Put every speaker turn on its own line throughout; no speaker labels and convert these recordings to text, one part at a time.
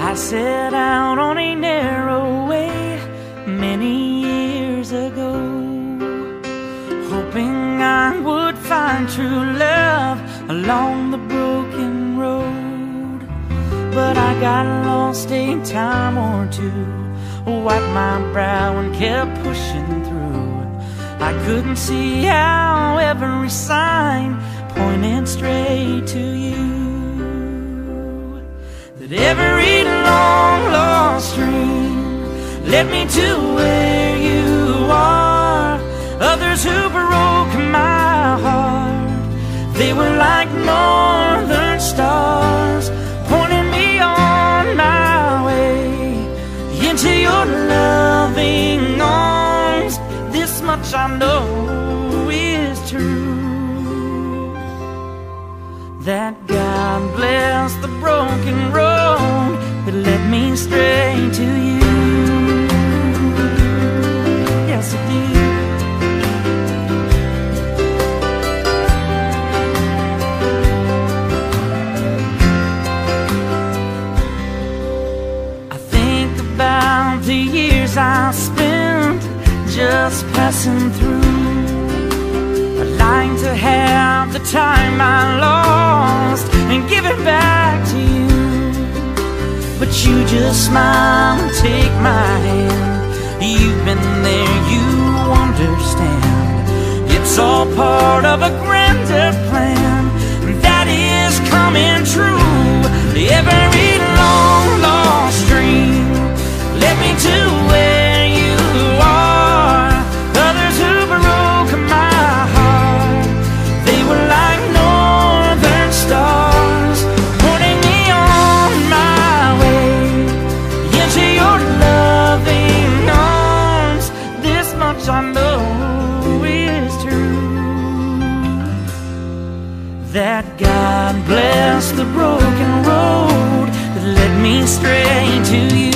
I set out on a narrow way many years ago, hoping I would find true love along the broken road. But I got lost a time or two, wiped my brow and kept pushing through. I couldn't see how every sign pointed straight to you, that every long lost dream led me to where you are. Others who broke my heart, they were like northern stars, pointing me on my way into your loving arms. This much I know is true, that God bless the broken road that led me straight to you. Yes, it did. I think about the years I spent just passing through. I'd like to have the time I lost and give it back to you, but you just smile and take my hand. You've been there, you understand. It's all part of a grander plan that is coming true. Every long lost dream led me to where you are. Others who broke my heart, they were like northern stars, pointing me on my way into your loving arms. This much I know is true, that God bless the broken road that led me straight to you.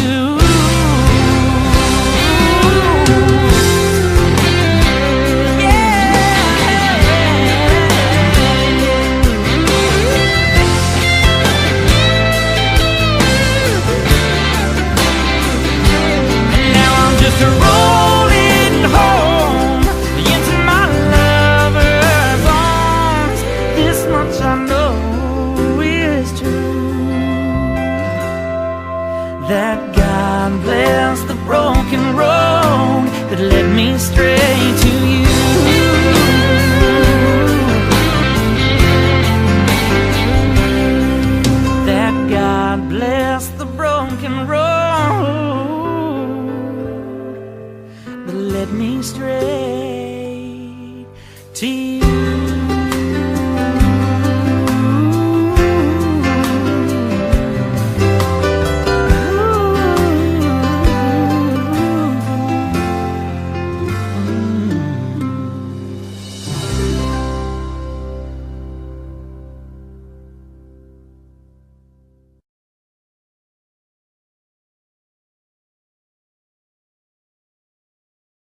Rolling home into my lover's arms. This much I know is true, that God bless the broken road that led me straight to you.